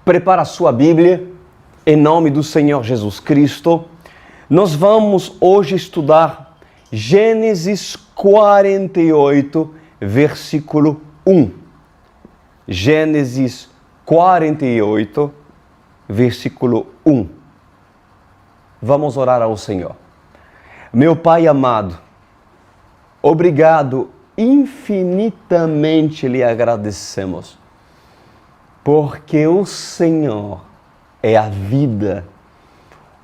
prepara a sua Bíblia, em nome do Senhor Jesus Cristo. Nós vamos hoje estudar Gênesis 48, versículo 1. Gênesis 48, versículo 1. Vamos orar ao Senhor. Meu Pai amado, obrigado, infinitamente lhe agradecemos, porque o Senhor é a vida,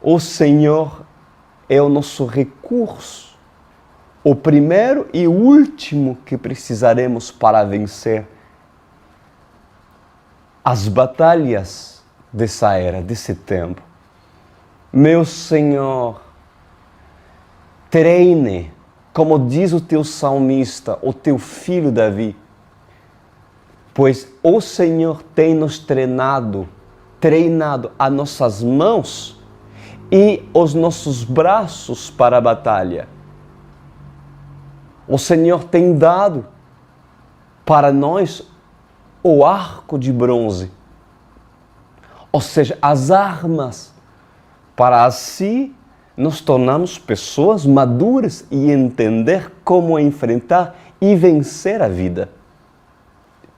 o Senhor é o nosso recurso, o primeiro e último que precisaremos para vencer as batalhas dessa era, desse tempo. Meu Senhor, treine, como diz o teu salmista, o teu filho Davi, pois o Senhor tem nos treinado as nossas mãos e os nossos braços para a batalha. O Senhor tem dado para nós o arco de bronze, ou seja, as armas, para assim nos tornarmos pessoas maduras e entender como enfrentar e vencer a vida,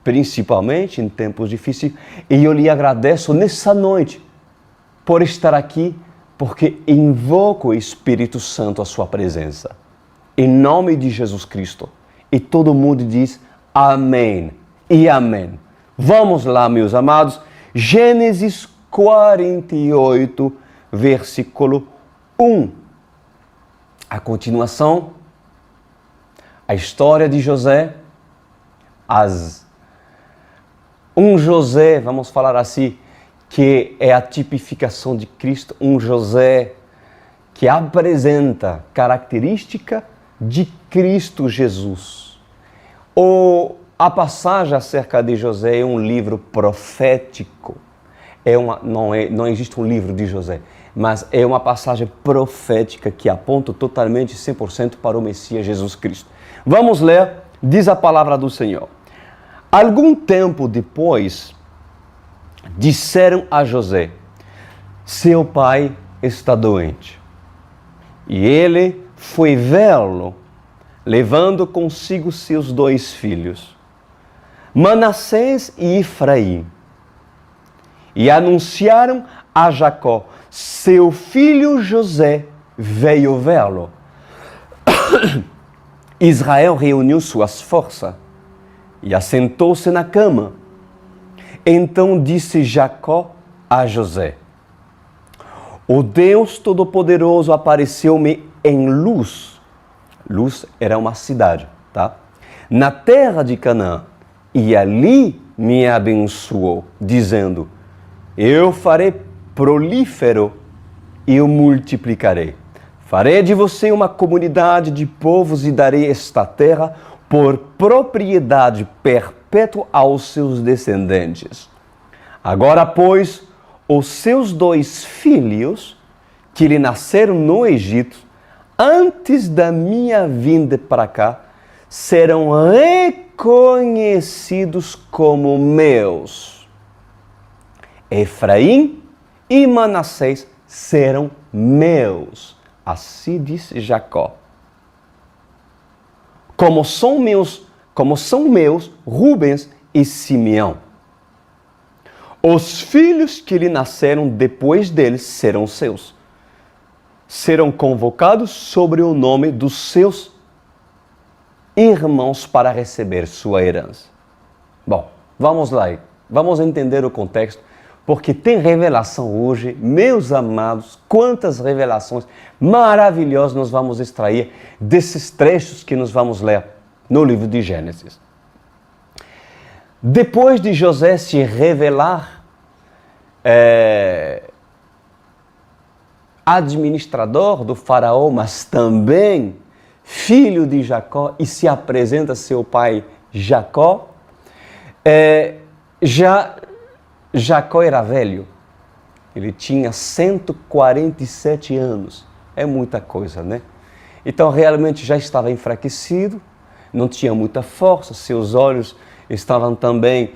principalmente em tempos difíceis. E eu lhe agradeço nessa noite por estar aqui, porque invoco o Espírito Santo à sua presença. Em nome de Jesus Cristo. E todo mundo diz amém e amém. Vamos lá, meus amados. Gênesis 48, versículo 1. A continuação, a história de José, José, vamos falar assim, que é a tipificação de Cristo, um José que apresenta característica de Cristo Jesus. A passagem acerca de José é um livro profético. Não existe um livro de José, mas é uma passagem profética que aponta totalmente 100% para o Messias Jesus Cristo. Vamos ler, diz a palavra do Senhor. Algum tempo depois, disseram a José: seu pai está doente. E ele foi vê-lo, levando consigo seus 2 filhos, Manassés e Efraim. E anunciaram a Jacó: seu filho José veio vê-lo. Israel reuniu suas forças e assentou-se na cama. Então disse Jacó a José: o Deus Todo-Poderoso apareceu-me em Luz. Luz era uma cidade, tá? Na terra de Canaã, e ali me abençoou, dizendo: eu farei prolífero e o multiplicarei. Farei de você uma comunidade de povos e darei esta terra por propriedade perpétua aos seus descendentes. Agora, pois, os seus 2 filhos, que lhe nasceram no Egito, antes da minha vinda para cá, serão reconhecidos como meus. Efraim e Manassés serão meus. Assim disse Jacó. Como são meus Rubens e Simeão. Os filhos que lhe nasceram depois deles serão seus. Serão convocados sobre o nome dos seus irmãos para receber sua herança. Bom, vamos lá. Vamos entender o contexto, porque tem revelação hoje, meus amados, quantas revelações maravilhosas nós vamos extrair desses trechos que nós vamos ler no livro de Gênesis. Depois de José se revelar administrador do faraó, mas também filho de Jacó, e se apresenta seu pai Jacó, Jacó era velho, ele tinha 147 anos, é muita coisa, né? Então realmente já estava enfraquecido, não tinha muita força, seus olhos estavam também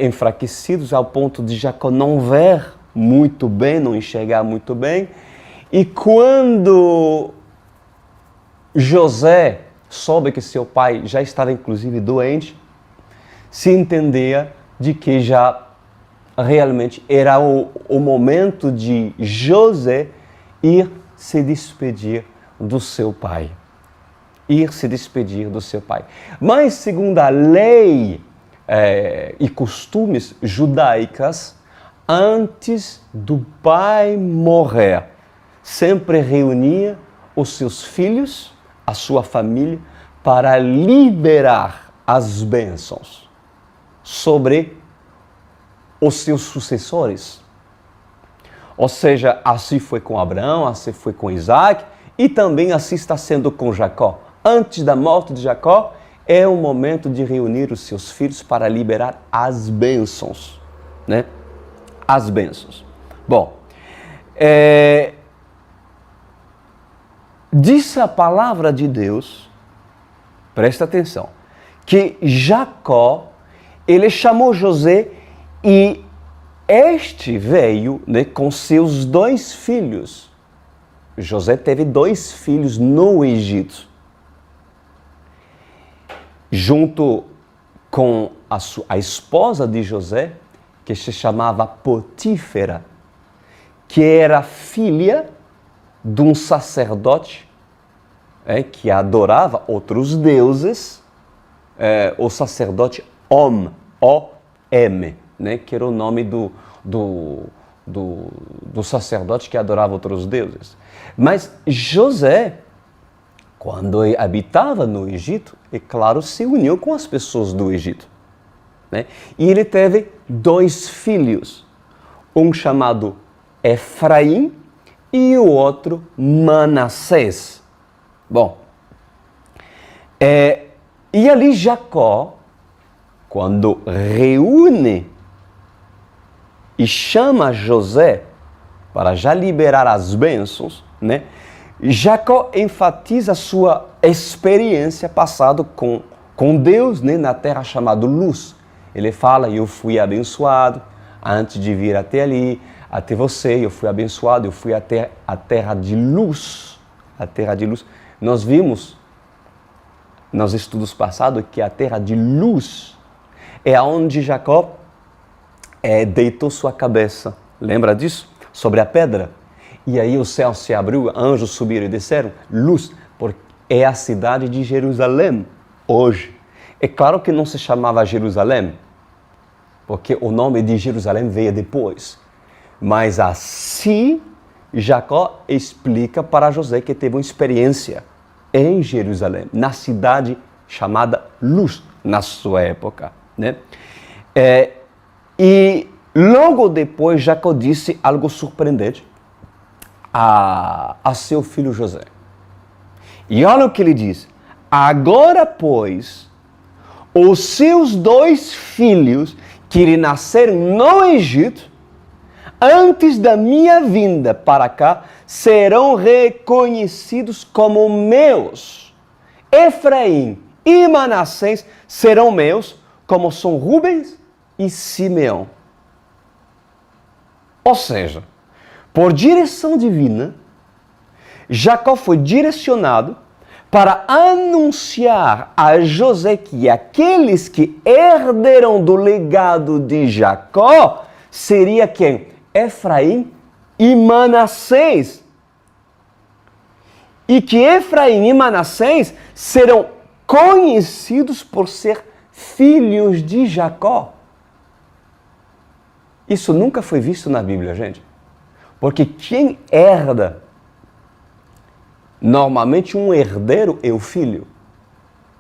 enfraquecidos ao ponto de Jacó não ver muito bem, não enxergar muito bem. E quando José soube que seu pai já estava inclusive doente, se entendia de que já realmente era o momento de José ir se despedir do seu pai. Ir se despedir do seu pai. Mas, segundo a lei e costumes judaicas, antes do pai morrer, sempre reunia os seus filhos, a sua família, para liberar as bênçãos sobre os seus sucessores. Ou seja, assim foi com Abraão, assim foi com Isaac e também assim está sendo com Jacó. Antes da morte de Jacó, é o momento de reunir os seus filhos para liberar as bênçãos, né? As bênçãos. Bom, diz a palavra de Deus, presta atenção, que Jacó, ele chamou José e este veio, né, com seus 2 filhos. José teve 2 filhos no Egito. Junto com a esposa de José, que se chamava Potífera, que era filha de um sacerdote que adorava outros deuses, o sacerdote Om, O-M, né, que era o nome do sacerdote que adorava outros deuses. Mas José, quando habitava no Egito, é claro, se uniu com as pessoas do Egito, né? E ele teve 2 filhos, um chamado Efraim e o outro Manassés. Bom, e ali Jacó, quando reúne e chama José para já liberar as bênçãos, né? Jacó enfatiza a sua experiência passada com Deus, né, na terra chamada Luz. Ele fala, eu fui abençoado antes de vir até ali, até você, eu fui abençoado, eu fui até a terra de luz. A terra de luz. Nós vimos nos estudos passados que a terra de luz é onde Jacó deitou sua cabeça. Lembra disso? Sobre a pedra. E aí o céu se abriu, anjos subiram e desceram. Luz, porque é a cidade de Jerusalém hoje. É claro que não se chamava Jerusalém, porque o nome de Jerusalém veio depois. Mas assim, Jacó explica para José que teve uma experiência em Jerusalém, na cidade chamada Luz, na sua época, né? E logo depois, Jacó disse algo surpreendente a seu filho José. E olha o que ele diz. Agora, pois, os seus 2 filhos que lhe nasceram no Egito, antes da minha vinda para cá, serão reconhecidos como meus. Efraim e Manassés serão meus, como são Rubens e Simeão. Ou seja, por direção divina, Jacó foi direcionado para anunciar a José que aqueles que herderam do legado de Jacó seria quem? Efraim e Manassés. E que Efraim e Manassés serão conhecidos por ser filhos de Jacó. Isso nunca foi visto na Bíblia, gente. Porque quem herda, normalmente um herdeiro é o filho.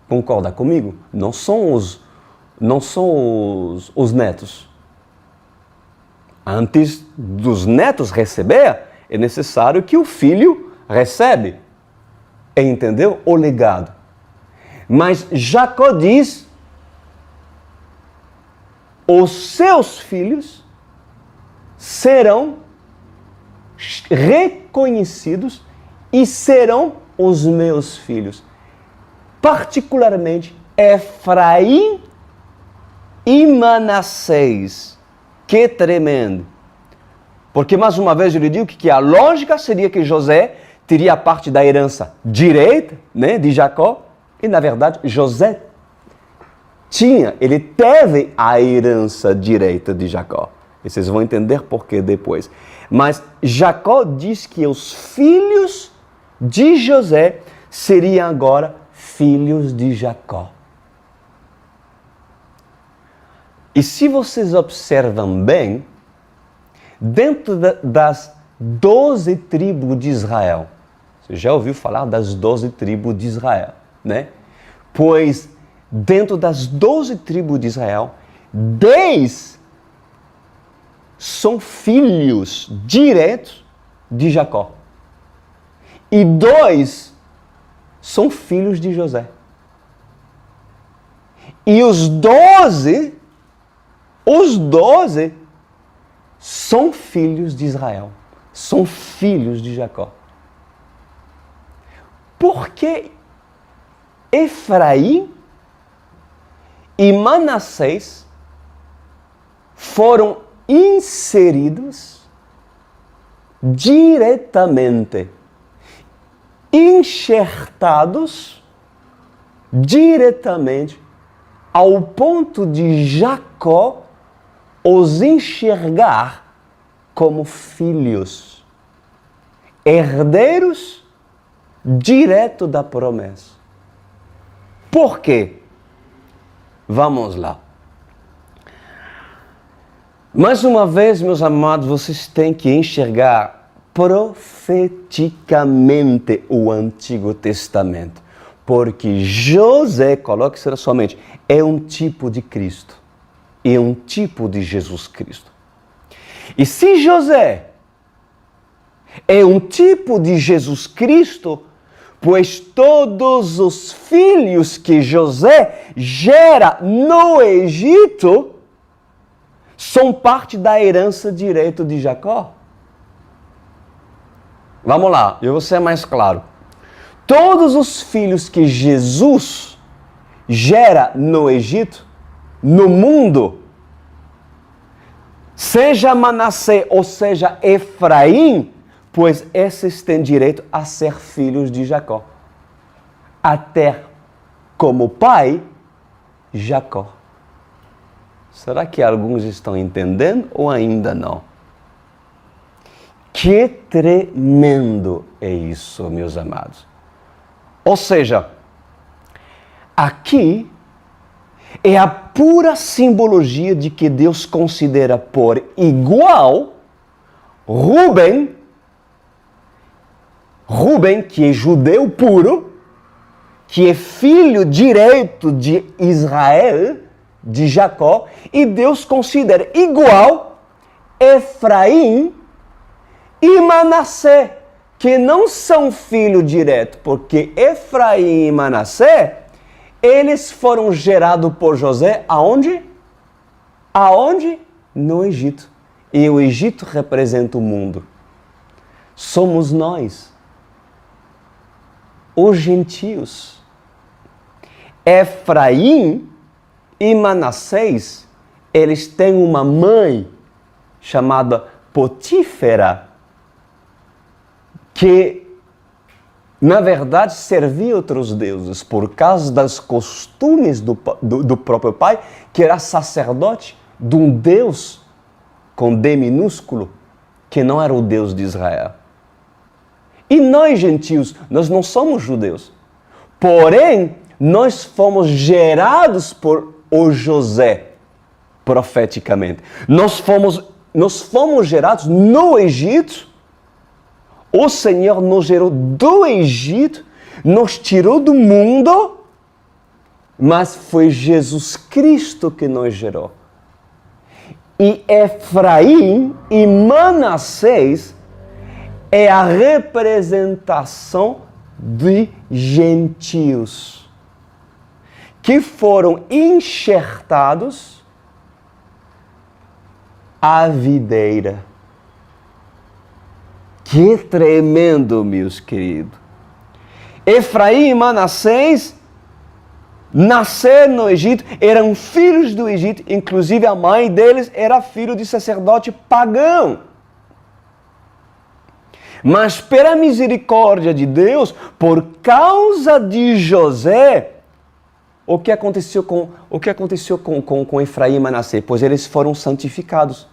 Concorda comigo? Não são os netos. Antes dos netos receber, é necessário que o filho recebe. Entendeu? O legado. Mas Jacó diz, os seus filhos serão reconhecidos e serão os meus filhos. Particularmente Efraim e Manassés. Que tremendo! Porque, mais uma vez, eu lhe digo que a lógica seria que José teria parte da herança direita, né, de Jacó, e, na verdade, José ele teve a herança direita de Jacó. E vocês vão entender por que depois. Mas Jacó diz que os filhos de José seriam agora filhos de Jacó. E se vocês observam bem, dentro das 12 tribos de Israel, você já ouviu falar das 12 tribos de Israel, né? Pois dentro das 12 tribos de Israel, 10 são filhos diretos de Jacó. E 2 são filhos de José. E os 12 são filhos de Israel. São filhos de Jacó. Porque Efraim e Manassés foram inseridos diretamente, enxertados diretamente, ao ponto de Jacó os enxergar como filhos, herdeiros direto da promessa. Por quê? Vamos lá. Mais uma vez, meus amados, vocês têm que enxergar profeticamente o Antigo Testamento. Porque José, coloque-se na sua mente, é um tipo de Cristo. É um tipo de Jesus Cristo. E se José é um tipo de Jesus Cristo, pois todos os filhos que José gera no Egito são parte da herança direita de Jacó. Vamos lá, eu vou ser mais claro. Todos os filhos que Jesus gera no Egito, no mundo, seja Manassés ou seja Efraim, pois esses têm direito a ser filhos de Jacó. Até como pai, Jacó. Será que alguns estão entendendo ou ainda não? Que tremendo é isso, meus amados. Ou seja, aqui é a pura simbologia de que Deus considera por igual Rubem, que é judeu puro, que é filho direito de Israel, de Jacó, e Deus considera igual Efraim e Manassés, que não são filhos diretos, porque Efraim e Manassés, eles foram gerados por José aonde? Aonde? No Egito. E o Egito representa o mundo. Somos nós, os gentios. Efraim e Manassés, eles têm uma mãe chamada Potífera, que, na verdade, servia outros deuses por causa dos costumes do próprio pai, que era sacerdote de um Deus com D minúsculo, que não era o Deus de Israel. E nós, gentios, nós não somos judeus. Porém, nós fomos gerados por o José, profeticamente. Nós fomos gerados no Egito. O Senhor nos gerou do Egito, nos tirou do mundo, mas foi Jesus Cristo que nos gerou. E Efraim e Manassés é a representação de gentios que foram enxertados à videira. Que tremendo, meus queridos. Efraim e Manassés nasceram no Egito, eram filhos do Egito, inclusive a mãe deles era filho de sacerdote pagão. Mas pela misericórdia de Deus, por causa de José, o que aconteceu com Efraim e Manassés? Pois eles foram santificados.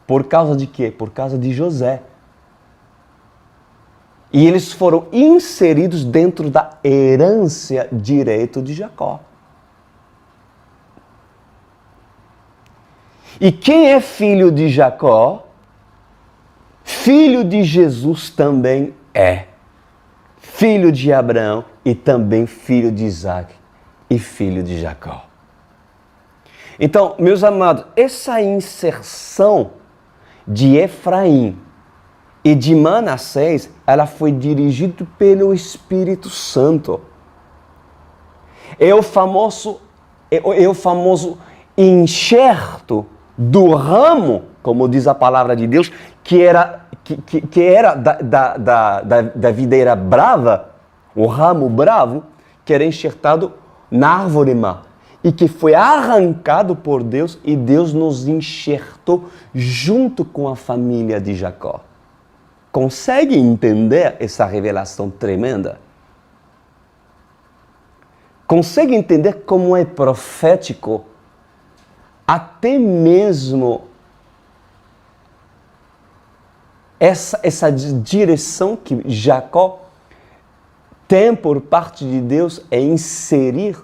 Por causa de quê? Por causa de José. E eles foram inseridos dentro da herança direito de Jacó. E quem é filho de Jacó, filho de Jesus também é. Filho de Abraão e também filho de Isaac e filho de Jacó. Então, meus amados, essa inserção de Efraim e de Manassés, ela foi dirigida pelo Espírito Santo. É o famoso enxerto do ramo, como diz a palavra de Deus, que era da videira brava, o ramo bravo, que era enxertado na árvore má. E que foi arrancado por Deus e Deus nos enxertou junto com a família de Jacó. Consegue entender essa revelação tremenda? Consegue entender como é profético? Até mesmo essa direção que Jacó tem por parte de Deus é inserir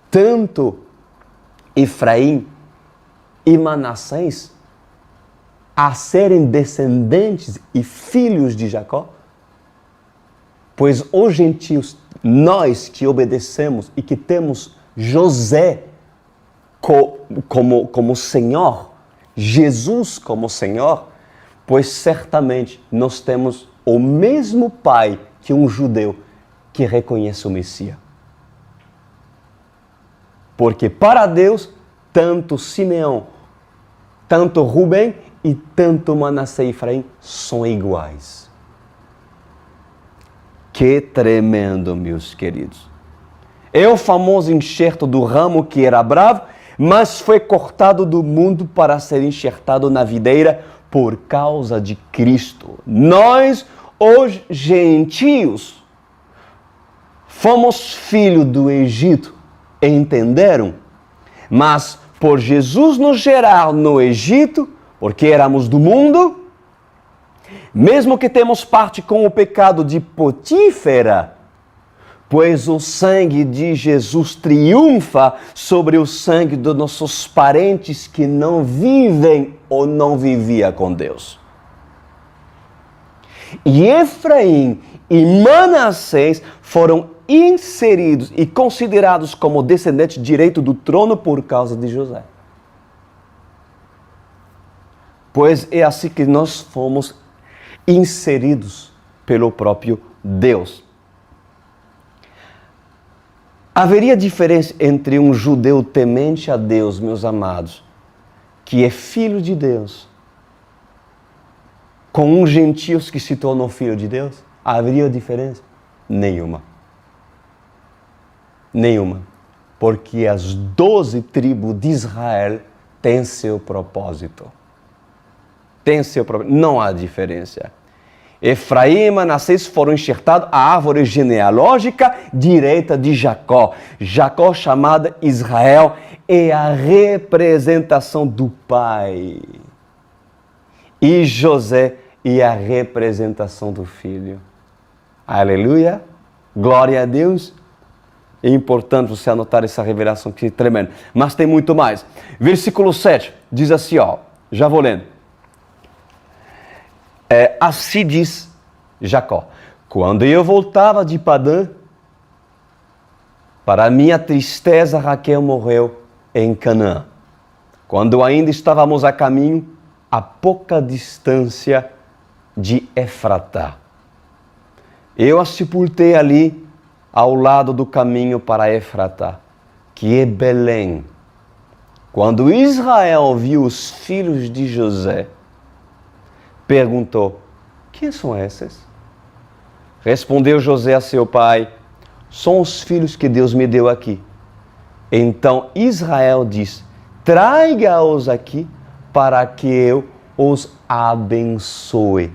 tanto Efraim e Manassés a serem descendentes e filhos de Jacó? Pois os gentios, nós que obedecemos e que temos José como Senhor, Jesus como Senhor, pois certamente nós temos o mesmo pai que um judeu que reconhece o Messias. Porque para Deus, tanto Simeão, tanto Rubem e tanto Manassés e Efraim são iguais. Que tremendo, meus queridos. É o famoso enxerto do ramo que era bravo, mas foi cortado do mundo para ser enxertado na videira por causa de Cristo. Nós, os gentios, fomos filhos do Egito, entenderam? Mas por Jesus nos gerar no Egito, porque éramos do mundo, mesmo que temos parte com o pecado de Potífera, pois o sangue de Jesus triunfa sobre o sangue dos nossos parentes que não vivem ou não viviam com Deus. E Efraim e Manassés foram inseridos e considerados como descendentes direito do trono por causa de José. Pois é assim que nós fomos inseridos pelo próprio Deus. Haveria diferença entre um judeu temente a Deus, meus amados, que é filho de Deus, com um gentio que se tornou filho de Deus? Haveria diferença? Nenhuma. Nenhuma. Porque as 12 tribos de Israel têm seu propósito. Tem seu propósito. Não há diferença. Efraim e Manassés foram enxertados à árvore genealógica direita de Jacó. Jacó, chamada Israel, é a representação do pai. E José é a representação do filho. Aleluia! Glória a Deus! É importante você anotar essa revelação que é tremenda. Mas tem muito mais. Versículo 7 diz assim, já vou lendo. Assim diz Jacó: quando eu voltava de Padã, para minha tristeza, Raquel morreu em Canaã. Quando ainda estávamos a caminho, a pouca distância de Efratá. Eu a sepultei ali, ao lado do caminho para Efratá, que é Belém. Quando Israel viu os filhos de José, perguntou: quem são esses? Respondeu José a seu pai: são os filhos que Deus me deu aqui. Então Israel diz, traga-os aqui para que eu os abençoe.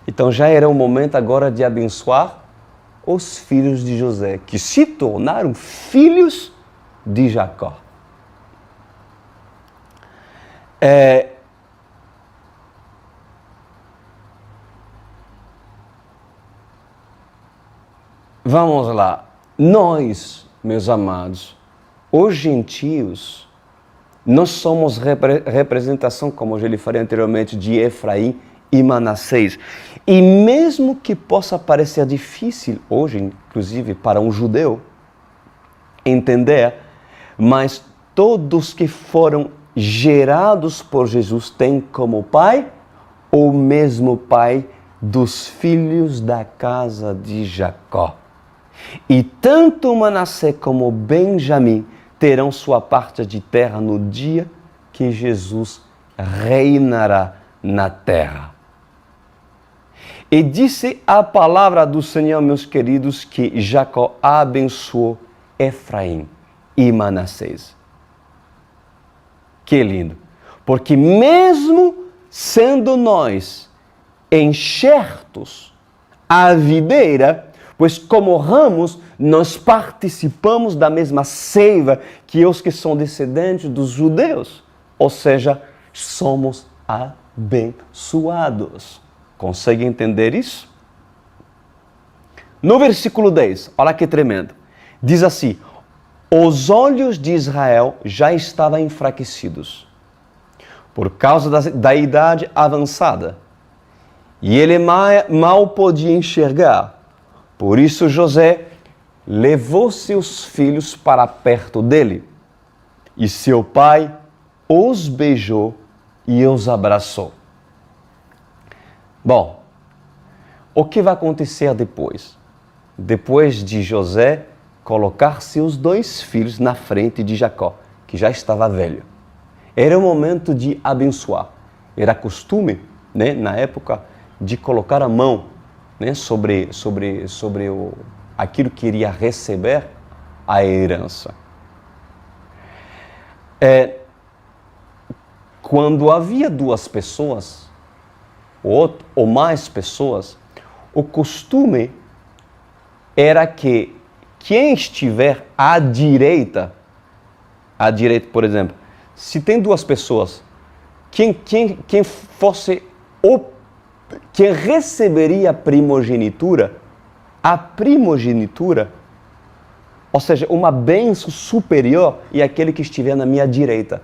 Então já era o momento agora de abençoar os filhos de José, que se tornaram filhos de Jacó. Vamos lá. Nós, meus amados, os gentios, nós somos representação, como eu já lhe falei anteriormente, de Efraim e Manassés. E mesmo que possa parecer difícil hoje, inclusive para um judeu, entender, mas todos que foram gerados por Jesus têm como pai o mesmo pai dos filhos da casa de Jacó. E tanto Manassés como Benjamim terão sua parte de terra no dia que Jesus reinará na terra. E disse a palavra do Senhor, meus queridos, que Jacó abençoou Efraim e Manassés. Que lindo! Porque mesmo sendo nós enxertos à videira, pois como ramos, nós participamos da mesma seiva que os que são descendentes dos judeus. Ou seja, somos abençoados. Consegue entender isso? No versículo 10, olha que tremendo. Diz assim, os olhos de Israel já estavam enfraquecidos por causa da idade avançada. E ele mal podia enxergar. Por isso José levou seus filhos para perto dele. E seu pai os beijou e os abraçou. Bom, o que vai acontecer depois? Depois de José colocar seus dois filhos na frente de Jacó, que já estava velho. Era o momento de abençoar. Era costume, né, na época, de colocar a mão, né, sobre aquilo que iria receber a herança. Quando havia duas pessoas, ou mais pessoas, o costume era que quem estiver à direita, por exemplo, se tem duas pessoas, quem fosse quem receberia a primogenitura, ou seja, uma bênção superior, e aquele que estiver na minha direita.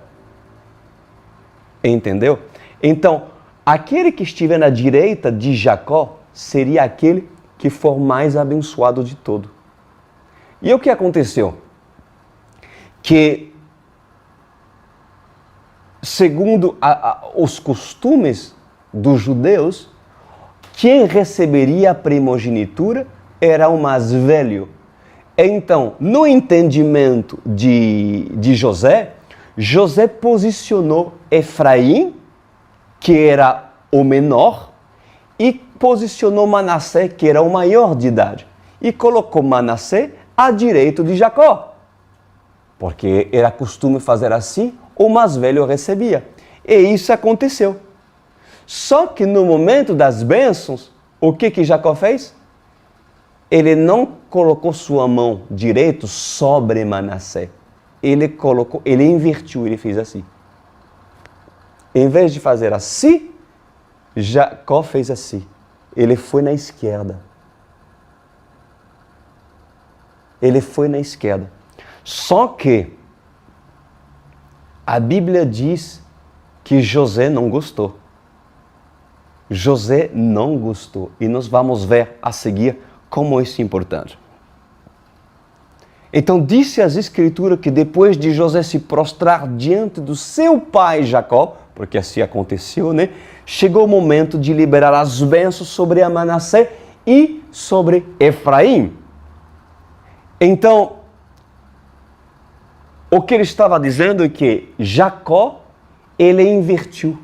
Entendeu? Então, aquele que estiver na direita de Jacó seria aquele que for mais abençoado de todo. E o que aconteceu? Que, segundo os costumes dos judeus, quem receberia a primogenitura era o mais velho. Então, no entendimento de José, José posicionou Efraim, que era o menor, e posicionou Manassés, que era o maior de idade. E colocou Manassés à direita de Jacó. Porque era costume fazer assim, o mais velho recebia. E isso aconteceu. Só que no momento das bênçãos, o que Jacó fez? Ele não colocou sua mão direita sobre Manassés. Ele invertiu, ele fez assim. Em vez de fazer assim, Jacó fez assim. Ele foi na esquerda. Ele foi na esquerda. Só que a Bíblia diz que José não gostou. José não gostou. E nós vamos ver a seguir como isso é importante. Então disse as Escrituras que depois de José se prostrar diante do seu pai Jacó, porque assim aconteceu, né? Chegou o momento de liberar as bênçãos sobre a Manassés e sobre Efraim. Então, o que ele estava dizendo é que Jacó, ele invertiu.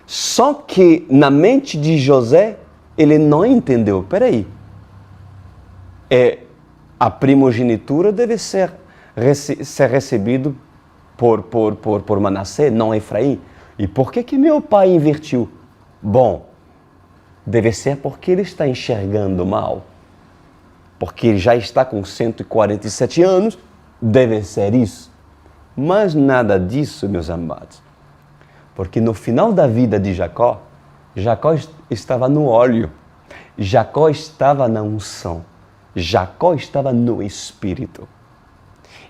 Só que na mente de José, ele não entendeu. Peraí, a primogenitura deve ser recebido por Manassés, não Efraim. E por que meu pai invertiu? Bom, deve ser porque ele está enxergando mal. Porque ele já está com 147 anos, deve ser isso. Mas nada disso, meus amados. Porque no final da vida de Jacó, Jacó estava no óleo, Jacó estava na unção, Jacó estava no Espírito.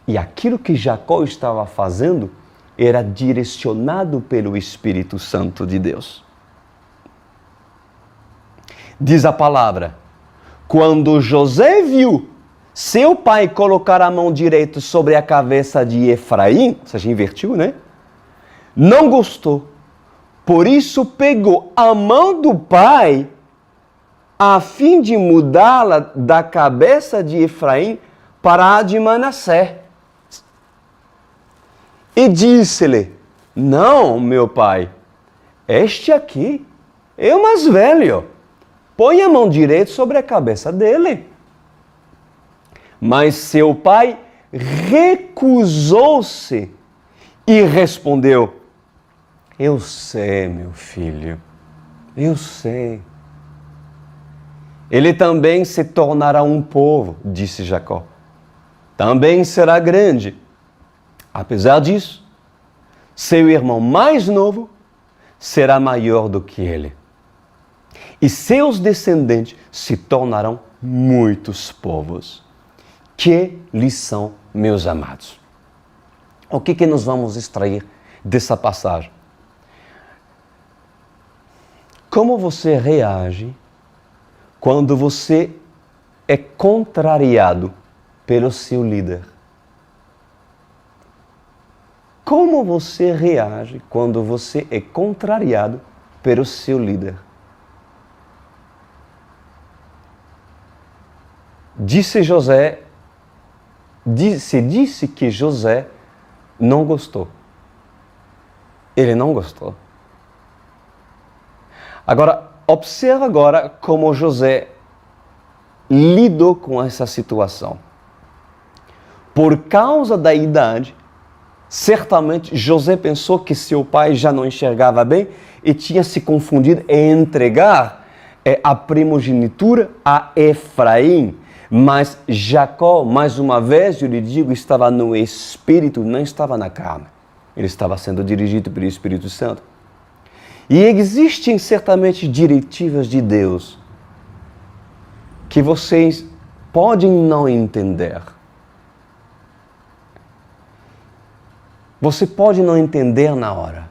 E aquilo que Jacó estava fazendo era direcionado pelo Espírito Santo de Deus. Diz a palavra, quando José viu seu pai colocar a mão direita sobre a cabeça de Efraim, ou seja, invertiu, né? Não gostou. Por isso pegou a mão do pai a fim de mudá-la da cabeça de Efraim para a de Manassés. E disse-lhe, não, meu pai, este aqui é o mais velho. Põe a mão direita sobre a cabeça dele. Mas seu pai recusou-se e respondeu, eu sei, meu filho, eu sei. Ele também se tornará um povo, disse Jacó. Também será grande. Apesar disso, seu irmão mais novo será maior do que ele. E seus descendentes se tornarão muitos povos. Que lição, meus amados. O que nós vamos extrair dessa passagem? Como você reage quando você é contrariado pelo seu líder? Como você reage quando você é contrariado pelo seu líder? Disse que José não gostou. Ele não gostou. Agora, observa agora como José lidou com essa situação. Por causa da idade, certamente José pensou que seu pai já não enxergava bem e tinha se confundido em entregar a primogenitura a Efraim. Mas Jacó, mais uma vez, eu lhe digo, estava no Espírito, não estava na carne. Ele estava sendo dirigido pelo Espírito Santo. E existem certamente diretivas de Deus que vocês podem não entender. Você pode não entender na hora.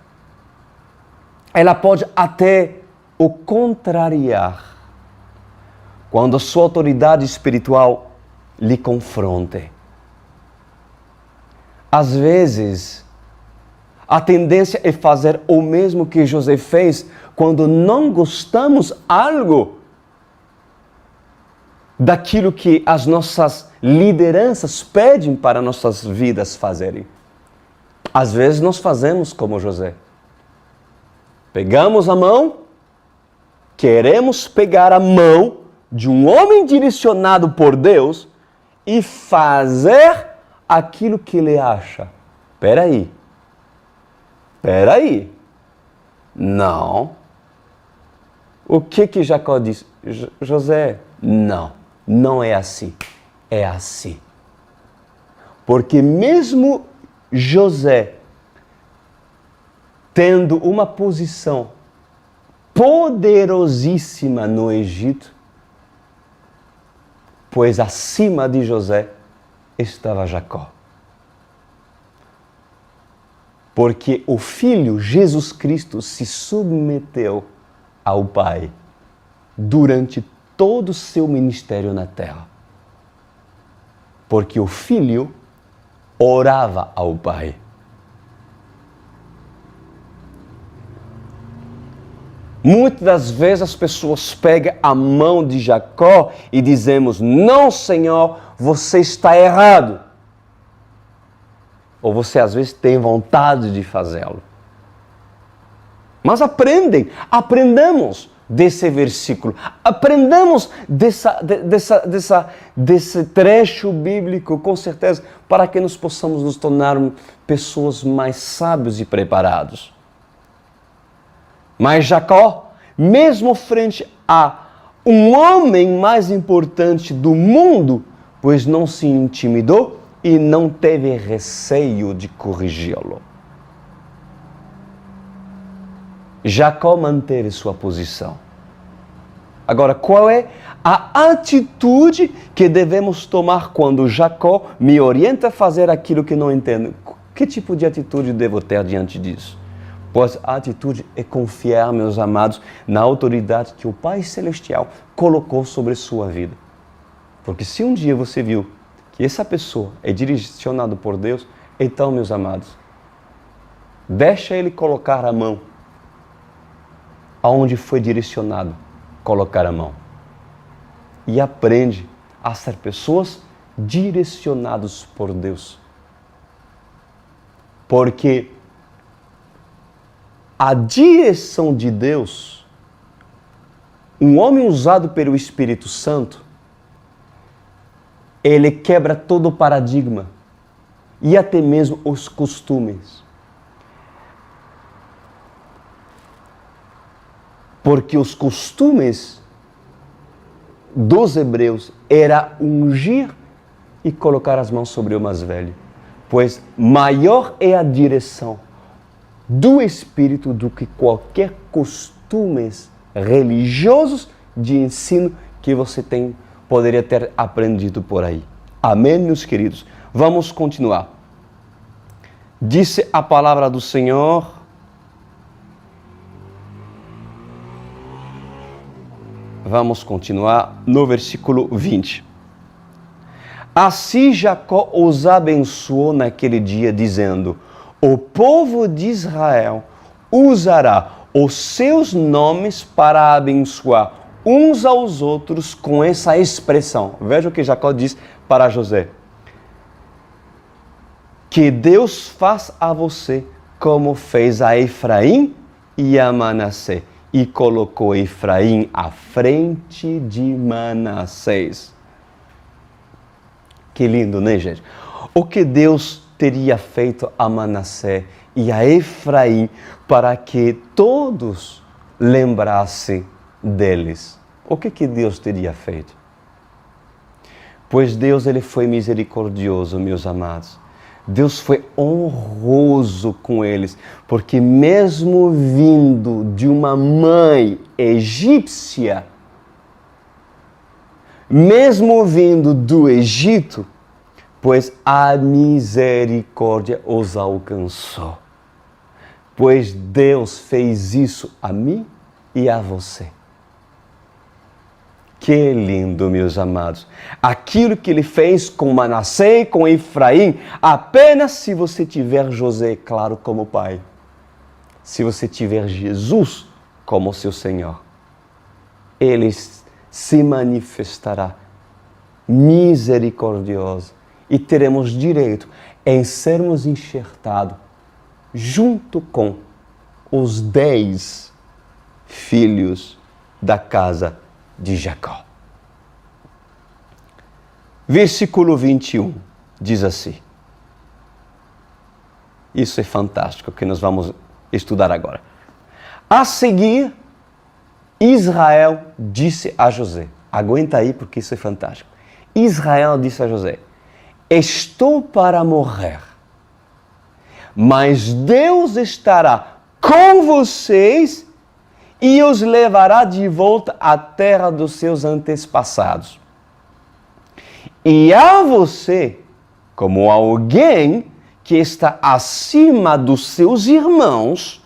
Ela pode até o contrariar. Quando a sua autoridade espiritual lhe confronte. Às vezes, a tendência é fazer o mesmo que José fez quando não gostamos algo daquilo que as nossas lideranças pedem para nossas vidas fazerem. Às vezes nós fazemos como José. Pegamos a mão, queremos pegar a mão de um homem direcionado por Deus e fazer aquilo que ele acha. Peraí. Não. O que Jacó disse? José, não é assim. É assim. Porque mesmo José tendo uma posição poderosíssima no Egito, pois acima de José estava Jacó. Porque o Filho, Jesus Cristo, se submeteu ao Pai durante todo o seu ministério na terra. Porque o Filho orava ao Pai. Muitas das vezes as pessoas pegam a mão de Jacó e dizemos, não, Senhor, você está errado. Ou você às vezes tem vontade de fazê-lo. Mas aprendamos desse versículo. Aprendamos desse trecho bíblico, com certeza, para que nós possamos nos tornar pessoas mais sábios e preparados. Mas Jacó, mesmo frente a um homem mais importante do mundo, pois não se intimidou e não teve receio de corrigi-lo. Jacó manteve sua posição. Agora, qual é a atitude que devemos tomar quando Jacó me orienta a fazer aquilo que não entendo? Que tipo de atitude devo ter diante disso? Pois a atitude é confiar, meus amados, na autoridade que o Pai Celestial colocou sobre sua vida. Porque se um dia você viu que essa pessoa é direcionada por Deus, então, meus amados, deixa Ele colocar a mão aonde foi direcionado colocar a mão. E aprende a ser pessoas direcionadas por Deus. Porque a direção de Deus, um homem usado pelo Espírito Santo, ele quebra todo o paradigma e até mesmo os costumes. Porque os costumes dos hebreus era ungir e colocar as mãos sobre o mais velho. Pois maior é a direção do Espírito do que qualquer costumes religiosos de ensino que você poderia ter aprendido por aí. Amém, meus queridos? Vamos continuar. Disse a palavra do Senhor. Vamos continuar no versículo 20. Assim Jacó os abençoou naquele dia, dizendo: o povo de Israel usará os seus nomes para abençoar uns aos outros com essa expressão. Veja o que Jacó diz para José: que Deus faz a você como fez a Efraim e a Manassés. E colocou Efraim à frente de Manassés. Que lindo, né, gente? O que Deus teria feito a Manassés e a Efraim para que todos lembrassem deles? O que Deus teria feito? Pois Deus, ele foi misericordioso, meus amados. Deus foi honroso com eles, porque mesmo vindo de uma mãe egípcia, mesmo vindo do Egito, pois a misericórdia os alcançou. Pois Deus fez isso a mim e a você. Que lindo, meus amados. Aquilo que ele fez com Manassés e com Efraim, apenas se você tiver José, claro, como pai. Se você tiver Jesus como seu Senhor, ele se manifestará misericordioso e teremos direito em sermos enxertados junto com os 10 filhos da casa de Jacó. Versículo 21 diz assim. Isso é fantástico que nós vamos estudar agora. A seguir, Israel disse a José. Aguenta aí porque isso é fantástico. Israel disse a José: estou para morrer, mas Deus estará com vocês e os levará de volta à terra dos seus antepassados. E a você, como alguém que está acima dos seus irmãos,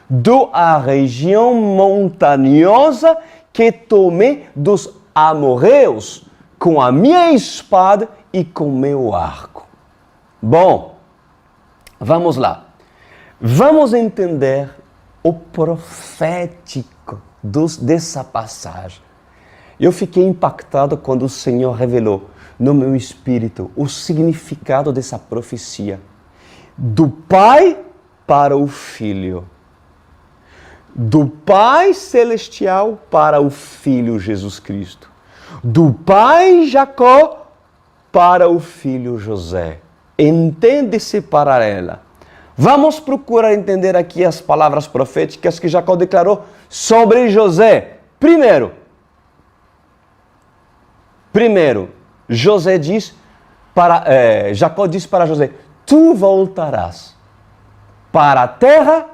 dou a região montanhosa que tomei dos amorreus com a minha espada e com meu arco. Bom, vamos lá. Vamos entender o profético dessa passagem. Eu fiquei impactado quando o Senhor revelou no meu espírito o significado dessa profecia. Do pai para o filho. do Pai Celestial para o Filho Jesus Cristo. Do pai Jacó para o filho José. Entende separar ela. Vamos procurar entender aqui as palavras proféticas que Jacó declarou sobre José. Primeiro, Jacó diz para José: tu voltarás para a terra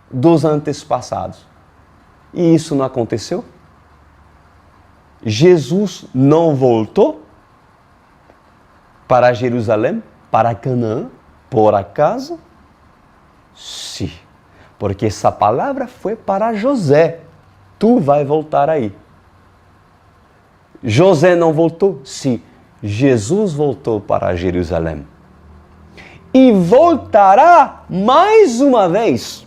dos antepassados. E isso não aconteceu? Jesus não voltou para Jerusalém, para Canaã, por acaso? Sim, porque essa palavra foi para José. Tu vai voltar aí. José não voltou? Sim, Jesus voltou para Jerusalém. E voltará mais uma vez,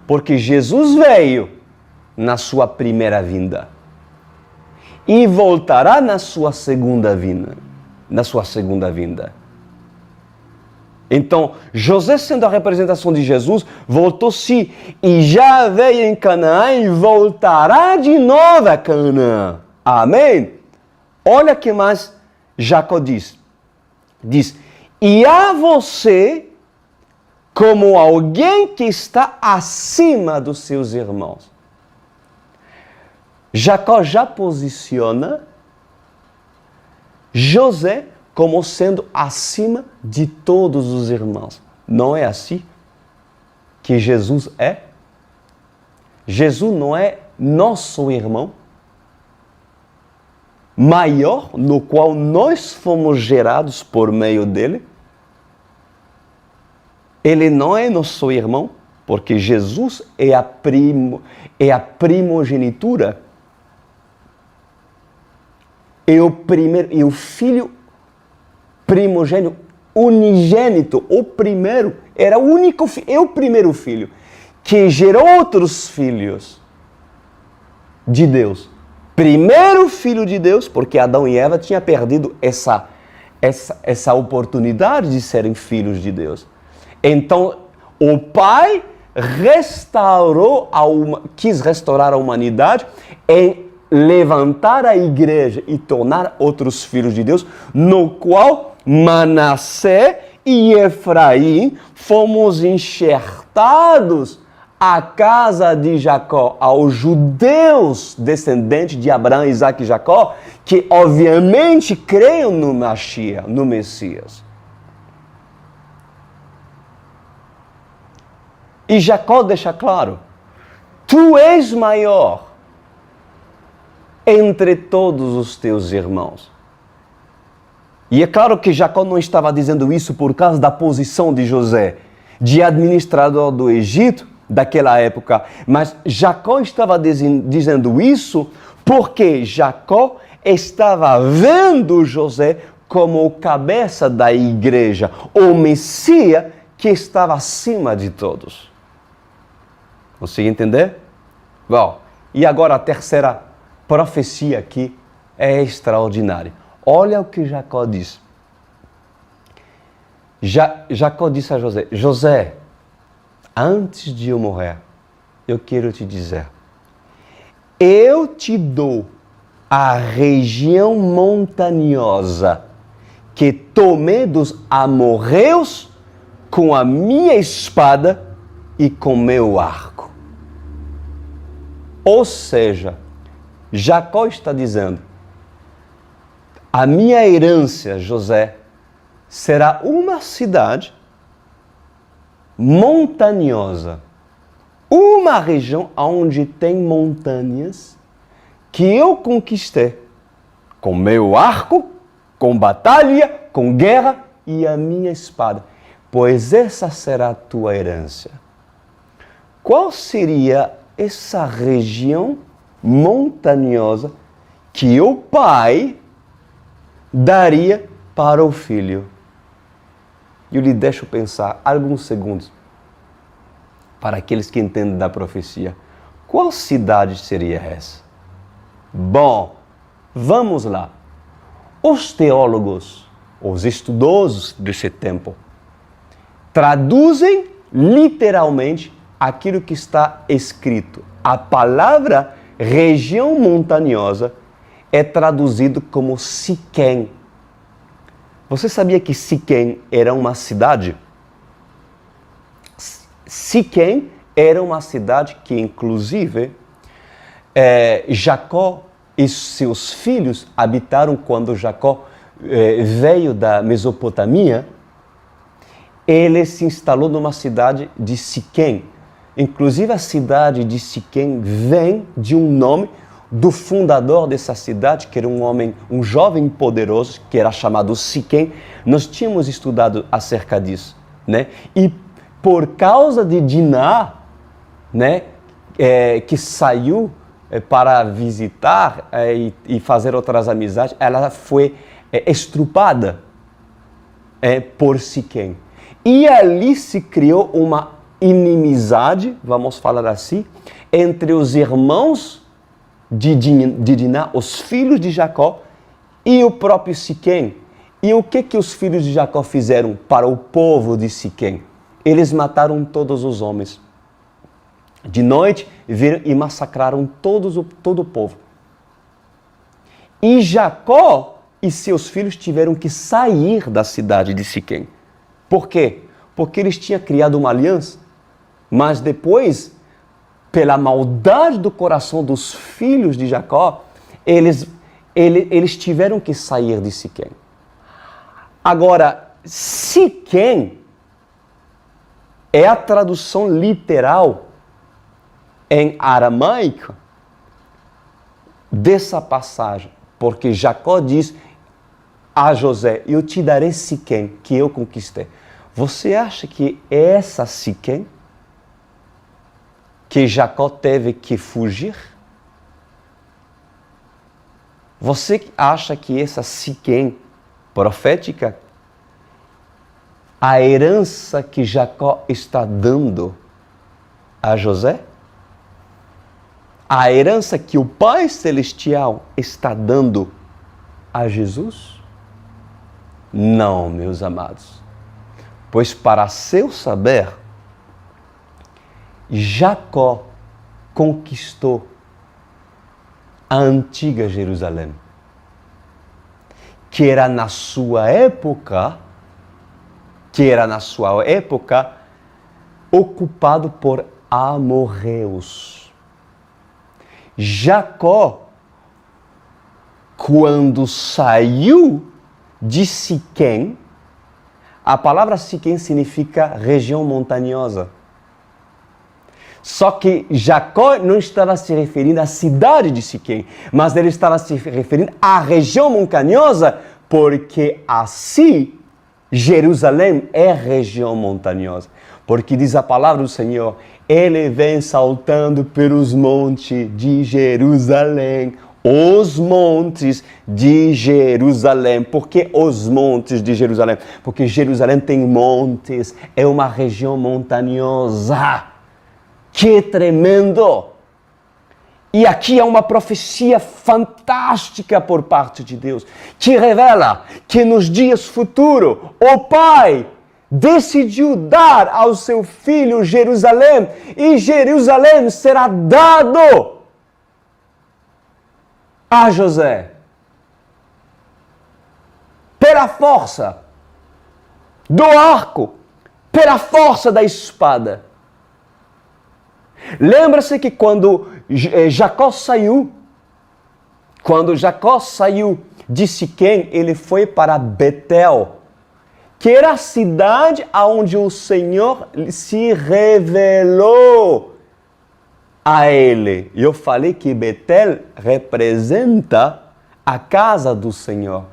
porque Jesus veio na sua primeira vinda. E voltará na sua segunda vinda. Então, José, sendo a representação de Jesus, voltou sim, e já veio em Canaã e voltará de novo a Canaã. Amém? Olha o que mais Jacó diz. Diz: e a você, como alguém que está acima dos seus irmãos. Jacó já posiciona José como sendo acima de todos os irmãos. Não é assim que Jesus é? Jesus não é nosso irmão maior, no qual nós fomos gerados por meio dele? Ele não é nosso irmão, porque Jesus é a primogenitura. É o primeiro, e o filho primogênito, unigênito, o primeiro, era o único filho, é o primeiro filho, que gerou outros filhos de Deus. Primeiro filho de Deus, porque Adão e Eva tinham perdido essa oportunidade de serem filhos de Deus. Então, o Pai quis restaurar a humanidade em levantar a igreja e tornar outros filhos de Deus, no qual Manassés e Efraim fomos enxertados à casa de Jacó, aos judeus descendentes de Abraão, Isaac e Jacó, que obviamente creiam no Mashiach, no Messias. E Jacó deixa claro: tu és maior entre todos os teus irmãos. E é claro que Jacó não estava dizendo isso por causa da posição de José, de administrador do Egito, daquela época, mas Jacó estava dizendo isso porque Jacó estava vendo José como o cabeça da igreja, o Messias que estava acima de todos. Consegue entender? Bom, e agora a terceira profecia aqui é extraordinária. Olha o que Jacó diz. Jacó disse a José: José, antes de eu morrer, eu quero te dizer, eu te dou a região montanhosa que tomei dos amorreus com a minha espada e com meu arco. Ou seja, Jacó está dizendo: a minha herança, José, será uma cidade montanhosa, uma região onde tem montanhas que eu conquistei com meu arco, com batalha, com guerra e a minha espada, pois essa será a tua herança. Qual seria essa região montanhosa que o pai daria para o filho? Eu lhe deixo pensar alguns segundos para aqueles que entendem da profecia. Qual cidade seria essa? Bom, vamos lá. Os teólogos, os estudiosos desse tempo, traduzem literalmente aquilo que está escrito. A palavra região montanhosa é traduzido como Siquém. Você sabia que Siquém era uma cidade? Siquém era uma cidade que, inclusive, Jacó e seus filhos habitaram quando Jacó veio da Mesopotâmia. Ele se instalou numa cidade de Siquém. Inclusive, a cidade de Siquém vem de um nome do fundador dessa cidade, que era um homem, um jovem poderoso, que era chamado Siquém. Nós tínhamos estudado acerca disso, né? E por causa de Diná, né, que saiu para visitar e fazer outras amizades, ela foi estrupada por Siquém. E ali se criou uma inimizade, vamos falar assim, entre os irmãos de Diná, os filhos de Jacó, e o próprio Siquém. E o que os filhos de Jacó fizeram para o povo de Siquém? Eles mataram todos os homens. De noite, viram e massacraram todo o povo. E Jacó e seus filhos tiveram que sair da cidade de Siquém. Por quê? Porque eles tinham criado uma aliança, mas depois, pela maldade do coração dos filhos de Jacó, eles tiveram que sair de Siquém. Agora, Siquém é a tradução literal em aramaico dessa passagem, porque Jacó diz a José: eu te darei Siquém, que eu conquistei. Você acha que essa Siquém que Jacó teve que fugir? Você acha que essa Siquém profética, a herança que Jacó está dando a José? A herança que o Pai Celestial está dando a Jesus? Não, meus amados. Pois para seu saber, Jacó conquistou a antiga Jerusalém, que era na sua época ocupado por amorreus. Jacó, quando saiu de Siquém, a palavra Siquém significa região montanhosa. Só que Jacó não estava se referindo à cidade de Siquém, mas ele estava se referindo à região montanhosa, porque assim Jerusalém é região montanhosa. Porque diz a palavra do Senhor: ele vem saltando pelos montes de Jerusalém. Os montes de Jerusalém. Por que os montes de Jerusalém? Porque Jerusalém tem montes, é uma região montanhosa. Que tremendo! E aqui há uma profecia fantástica por parte de Deus, que revela que nos dias futuros o Pai decidiu dar ao seu filho Jerusalém, e Jerusalém será dado a José pela força do arco, pela força da espada. Lembra-se que quando Jacó saiu de Siquém, ele foi para Betel, que era a cidade onde o Senhor se revelou a ele. Eu falei que Betel representa a casa do Senhor.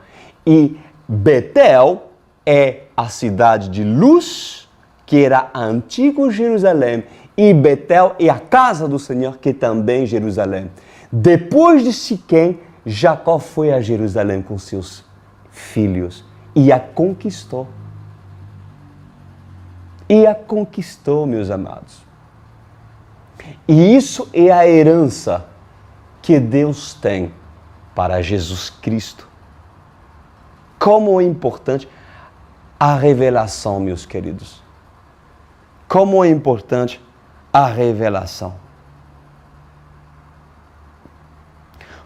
E Betel é a cidade de luz, que era a antiga Jerusalém. E Betel é a casa do Senhor, que também é Jerusalém. Depois de Siquém, Jacó foi a Jerusalém com seus filhos e a conquistou. Meus amados. E isso é a herança que Deus tem para Jesus Cristo. Como é importante a revelação, meus queridos. Como é importante a revelação.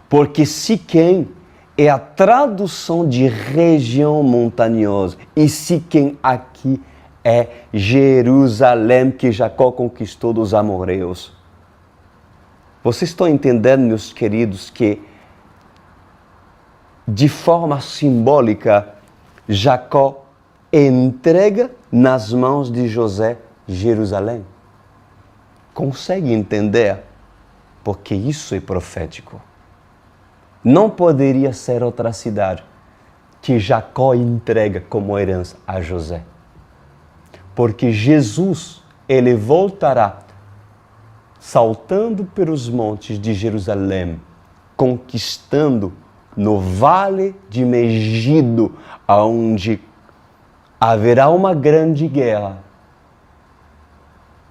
Porque Siquém é a tradução de região montanhosa. E Siquém aqui é Jerusalém, que Jacó conquistou dos amorreus. Vocês estão entendendo, meus queridos, que de forma simbólica, Jacó entrega nas mãos de José Jerusalém? Consegue entender? Porque isso é profético. Não poderia ser outra cidade que Jacó entrega como herança a José. Porque Jesus, ele voltará saltando pelos montes de Jerusalém, conquistando no vale de Megido, onde haverá uma grande guerra.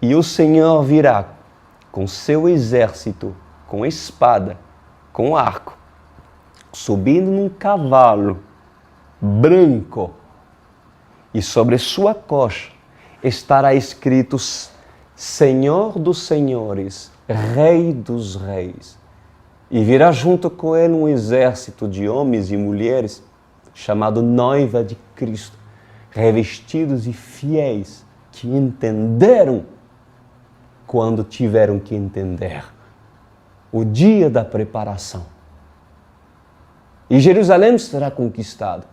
E o Senhor virá com seu exército, com espada, com arco, subindo num cavalo branco, e sobre sua coxa estará escrito Senhor dos Senhores, Rei dos Reis. E virá junto com ele um exército de homens e mulheres chamado Noiva de Cristo, revestidos e fiéis, que entenderam quando tiveram que entender. O dia da preparação. E Jerusalém será conquistado.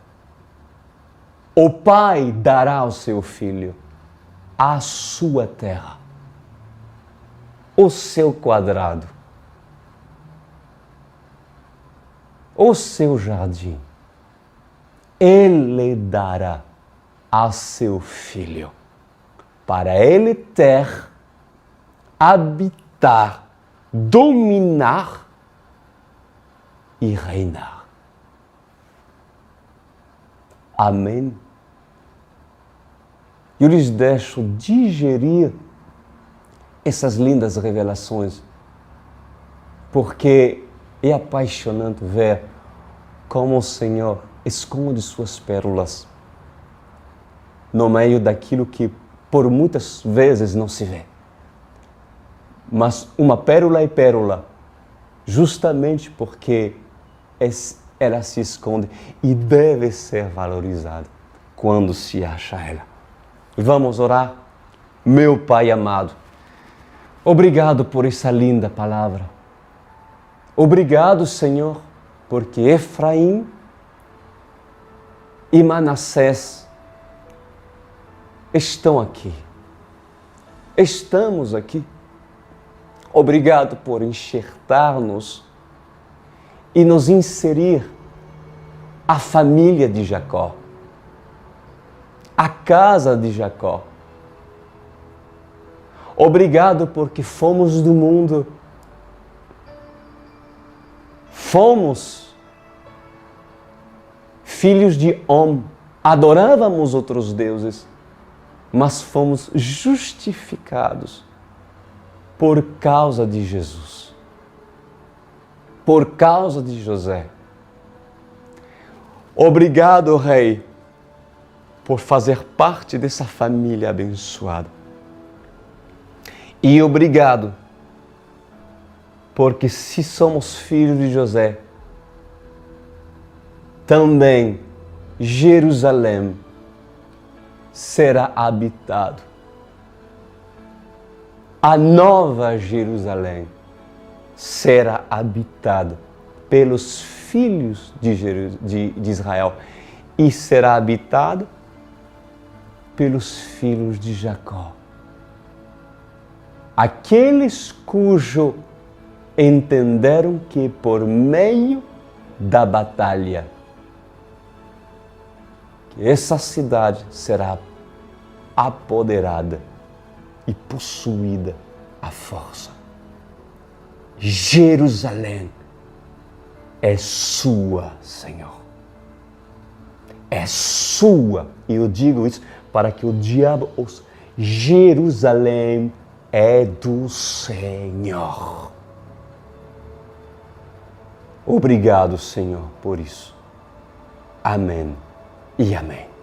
O Pai dará ao seu Filho a sua terra, o seu quadrado, o seu jardim. Ele dará a seu Filho, para ele ter, habitar, dominar e reinar. Amém? Eu lhes deixo digerir essas lindas revelações, porque é apaixonante ver como o Senhor esconde suas pérolas no meio daquilo que por muitas vezes não se vê. Mas uma pérola é pérola, justamente porque ela se esconde e deve ser valorizada quando se acha ela. Vamos orar? Meu Pai amado, obrigado por essa linda palavra. Obrigado, Senhor, porque Efraim e Manassés estão aqui. Estamos aqui. Obrigado por enxertar-nos e nos inserir a família de Jacó, a casa de Jacó. Obrigado porque fomos do mundo, fomos filhos de Om, adorávamos outros deuses, mas fomos justificados por causa de Jesus, por causa de José. Obrigado, Rei, por fazer parte dessa família abençoada. E obrigado, porque se somos filhos de José, também Jerusalém será habitado. A nova Jerusalém será habitada pelos filhos de Israel e será habitada pelos filhos de Jacó. Aqueles cujo entenderam que por meio da batalha, que essa cidade será apoderada e possuída à força. Jerusalém é sua, Senhor. É sua. E eu digo isso para que o diabo ouça. Jerusalém é do Senhor. Obrigado, Senhor, por isso. Amém e amém.